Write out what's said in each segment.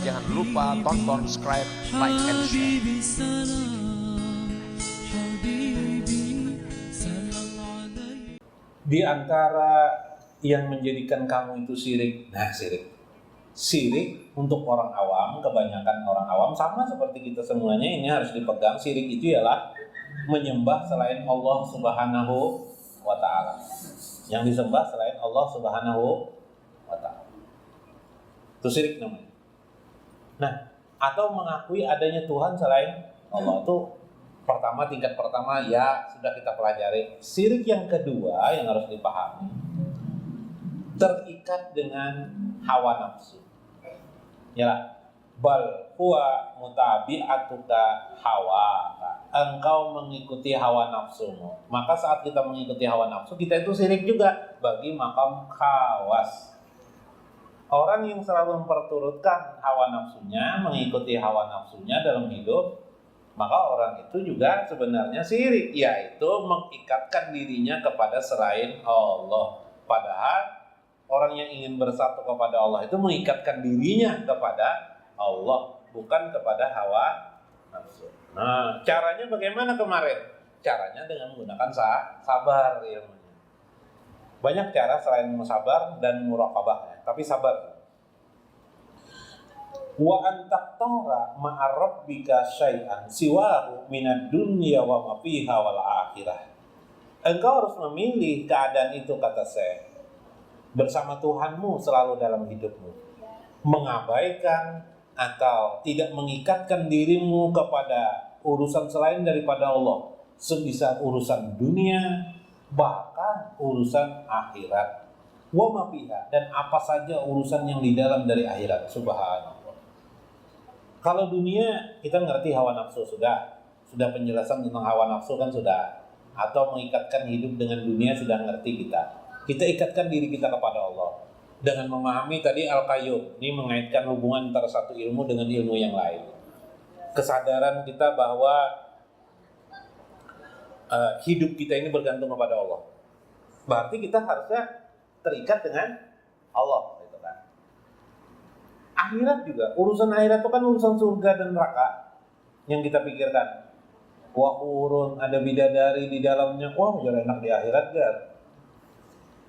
Jangan lupa tonton, subscribe, like, and share. Di antara yang menjadikan kamu itu syirik, syirik untuk orang awam, kebanyakan orang awam sama seperti kita semuanya ini harus dipegang. Syirik itu ialah menyembah selain Allah Subhanahu wa Ta'ala. Yang disembah selain Allah Subhanahu wa Ta'ala, itu syirik namanya. Nah, atau mengakui adanya Tuhan selain Allah, itu pertama, tingkat pertama ya sudah kita pelajari. Syirik yang kedua yang harus dipahami, terikat dengan hawa nafsu. Ya, bal huwa mutabi'atuka hawa. Engkau mengikuti hawa nafsumu. Maka saat kita mengikuti hawa nafsu, kita itu syirik juga bagi makam khawas. Orang yang selalu memperturutkan hawa nafsunya, mengikuti hawa nafsunya dalam hidup, maka orang itu juga sebenarnya syirik, yaitu mengikatkan dirinya kepada selain Allah. Padahal orang yang ingin bersatu kepada Allah itu mengikatkan dirinya kepada Allah, bukan kepada hawa nafsu. Nah, caranya bagaimana kemarin? Caranya dengan menggunakan sabar ilmunya. Banyak cara selain sabar dan muraqabah, tapi sabar. Wa antaktara ma'a rabbika syai'an siwahu minad dunya wa ma fiha wal akhirah. Engkau harus memilih keadaan itu, kata saya, bersama Tuhanmu selalu dalam hidupmu, mengabaikan atau tidak mengikatkan dirimu kepada urusan selain daripada Allah, sebisa urusan dunia, bahkan urusan akhirat, wa ma fiha, dan apa saja urusan yang di dalam dari akhirat. Subhanallah. Kalau dunia kita ngerti hawa nafsu, sudah penjelasan tentang hawa nafsu kan sudah, atau mengikatkan hidup dengan dunia sudah ngerti kita. Kita ikatkan diri kita kepada Allah dengan memahami tadi Al-Qayyum. Ini mengaitkan hubungan antara satu ilmu dengan ilmu yang lain. Kesadaran kita bahwa hidup kita ini bergantung kepada Allah. Berarti kita harusnya terikat dengan Allah, gitu kan. Akhirat juga, urusan akhirat itu kan urusan surga dan neraka yang kita pikirkan. Wah, urun ada bidadari di dalamnya, wah jadi enak di akhirat kan.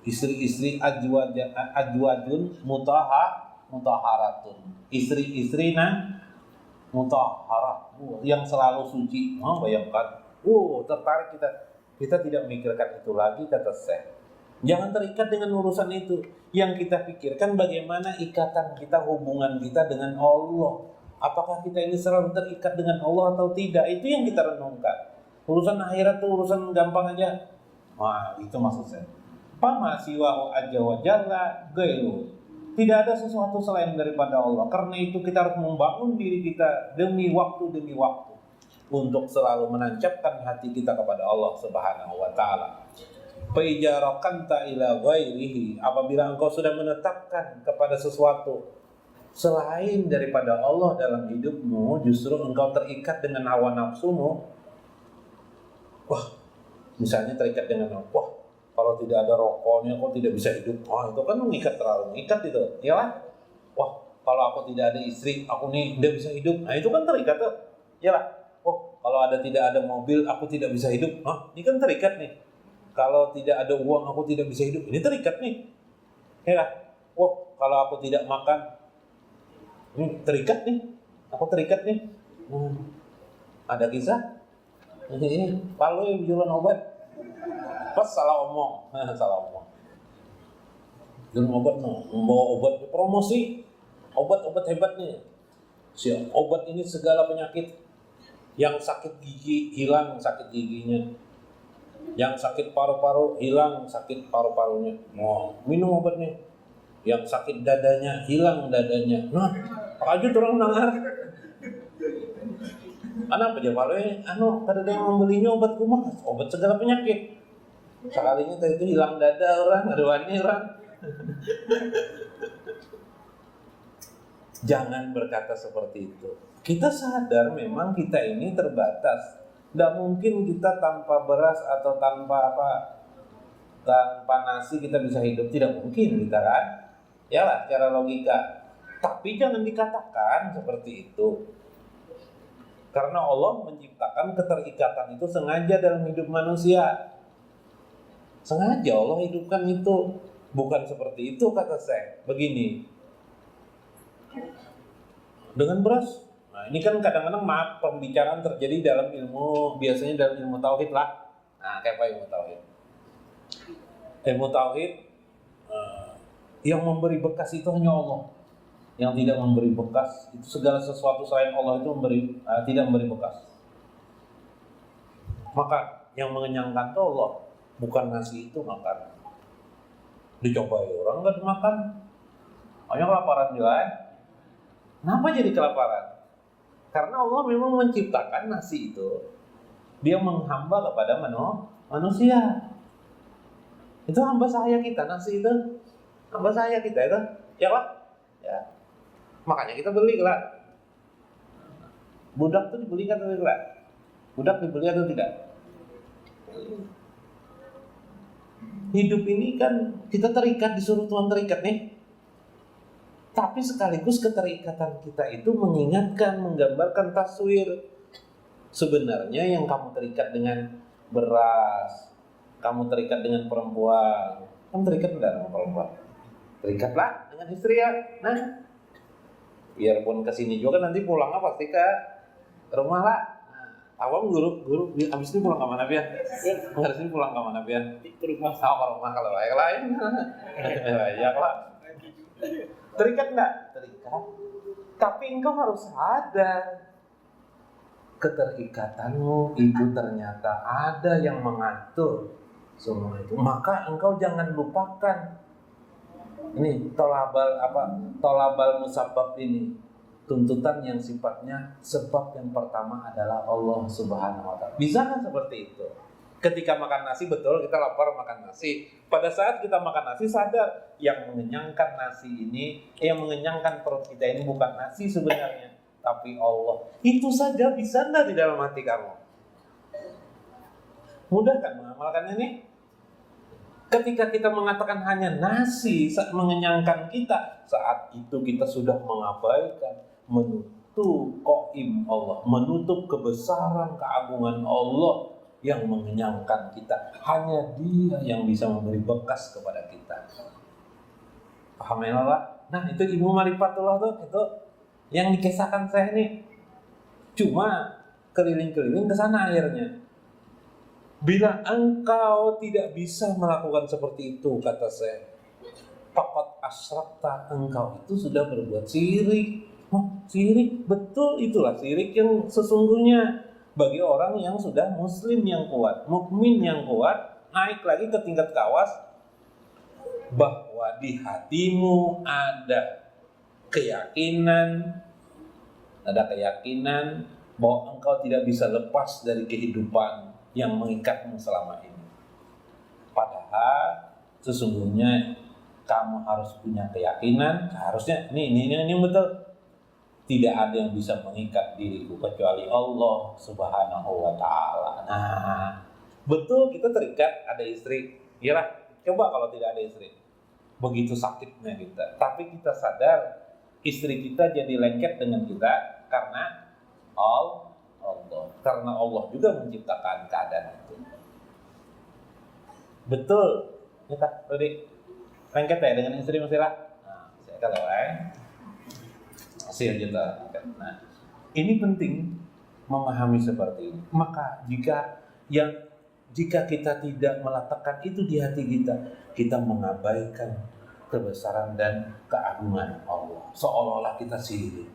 Istri-istri ajwajun mutaharatun, istri-istri mutaharah, yang selalu suci. Bayangkan, tertarik kita tidak memikirkan itu lagi, kata Syekh. Jangan terikat dengan urusan itu. Yang kita pikirkan bagaimana ikatan kita, hubungan kita dengan Allah. Apakah kita ini selalu terikat dengan Allah atau tidak? Itu yang kita renungkan. Urusan akhirat itu urusan gampang aja. Itu maksud saya. Fama siwahu azza wa jalla ghairu. Tidak ada sesuatu selain daripada Allah. Karena itu kita harus membangun diri kita demi waktu untuk selalu menancapkan hati kita kepada Allah Subhanahu wa Ta'ala. Faijarakanta ila ghairihi, apabila engkau sudah menetapkan kepada sesuatu selain daripada Allah dalam hidupmu, justru engkau terikat dengan hawa nafsumu. Misalnya terikat dengan kalau tidak ada rokoknya kok tidak bisa hidup. Itu kan mengikat, terlalu mengikat itu. Iyalah. Kalau aku tidak ada istri, aku nih tidak bisa hidup. Itu kan terikat tuh. Iyalah. Kalau tidak ada mobil, aku tidak bisa hidup. Ini kan terikat nih. Kalau tidak ada uang, aku tidak bisa hidup. Ini terikat nih. Iyalah. Kalau aku tidak makan, ini terikat nih. Aku terikat nih. Ada kisah. Ini palu yang jualan obat. Pas salah omong. Jualan obat, membawa obat promosi, obat-obat hebatnya. Obat ini segala penyakit. Yang sakit gigi hilang sakit giginya, yang sakit paru-paru hilang sakit paru-parunya. Minum obatnya. Yang sakit dadanya hilang dadanya. Pakajut orang dengar. Apa aja palu kada ada yang membelinya obat kumah, obat segala penyakit. Sekalinya tadi itu hilang dada orang, aduannya orang. Jangan berkata seperti itu. Kita sadar memang kita ini terbatas. Tidak mungkin kita tanpa beras atau tanpa nasi kita bisa hidup. Tidak mungkin kita kan. Ya lah, secara logika. Tapi jangan dikatakan seperti itu. Karena Allah menciptakan keterikatan itu sengaja dalam hidup manusia. Sengaja Allah hidupkan itu. Bukan seperti itu kata saya. Begini. Dengan beras. Nah, ini kan kadang-kadang maaf pembicaraan terjadi dalam ilmu, biasanya dalam ilmu tauhid lah. Nah, kayak apa ilmu tauhid? Ilmu tauhid yang memberi bekas itu hanya Allah. Yang tidak memberi bekas itu segala sesuatu selain Allah itu tidak memberi bekas. Maka yang mengenyangkan itu Allah, bukan nasi itu makan. Dicobai orang nggak dimakan, hanya kelaparan juga. Kenapa jadi kelaparan? Karena Allah memang menciptakan nasi itu, Dia menghamba kepada manusia. Itu hamba sahaya kita, nasi itu hamba sahaya kita itu, ya Pak? Ya. Makanya kita beli lah. Budak itu dibeli kan atau tidak? Budak dibeli atau tidak? Hidup ini kan kita terikat, disuruh Tuhan terikat nih. Tapi sekaligus keterikatan kita itu mengingatkan, menggambarkan taswir. Sebenarnya yang kamu terikat dengan beras, kamu terikat dengan perempuan. Kamu terikat enggak dengan perempuan? Terikatlah dengan istri ya. Nah, biarpun kesini juga nanti pulangnya pasti ke rumah lah. Awam guru abis ini pulang ke mana Pian? Harus ini pulang ke mana Pian? Ke rumah. Oh, ke rumah kalau yang lain. Ya lah. Terikat enggak? Terikat. Tapi engkau harus sadar keterikatanmu itu ternyata ada yang mengatur semua itu. Maka engkau jangan lupakan. Ini tolabal musabab ini. Tuntutan yang sifatnya sebab yang pertama adalah Allah Subhanahu wa taala. Bisa kan seperti itu? Ketika makan nasi, betul kita lapar makan nasi. Pada saat kita makan nasi sadar yang mengenyangkan nasi ini, yang mengenyangkan perut kita ini bukan nasi sebenarnya, tapi Allah. Itu saja bisa enggak di dalam hati kamu? Mudah kan mengamalkannya nih? Ketika kita mengatakan hanya nasi saat mengenyangkan kita, saat itu kita sudah mengabaikan, menutup qaim Allah, menutup kebesaran keagungan Allah yang mengenyangkan kita. Hanya Dia yang bisa memberi bekas kepada kita. Paham ya Pak? Nah, itu ilmu marifatullah tuh, itu yang dikisahkan saya nih. Cuma keliling-keliling ke sana akhirnya. Bila engkau tidak bisa melakukan seperti itu, kata saya, faqad asyrakta, engkau itu sudah berbuat syirik. Oh, syirik, betul itulah syirik yang sesungguhnya bagi orang yang sudah muslim yang kuat, mukmin yang kuat, naik lagi ke tingkat kawas bahwa di hatimu ada keyakinan bahwa engkau tidak bisa lepas dari kehidupan yang mengikatmu selama ini. Padahal sesungguhnya kamu harus punya keyakinan, harusnya ini betul. Tidak ada yang bisa mengikat diriku kecuali Allah Subhanahu wa taala. Nah, betul kita terikat ada istri. Iyalah, coba kalau tidak ada istri. Begitu sakitnya kita. Tapi kita sadar istri kita jadi lengket dengan kita karena Allah. Karena Allah juga menciptakan keadaan itu. Betul. Kita tadi lengket ya dengan istri Musirah. Nah, saya kalau masih aja. Nah, ini penting memahami seperti ini. Maka jika kita tidak meletakkan itu di hati kita mengabaikan kebesaran dan keagungan Allah. Seolah-olah kita syirik.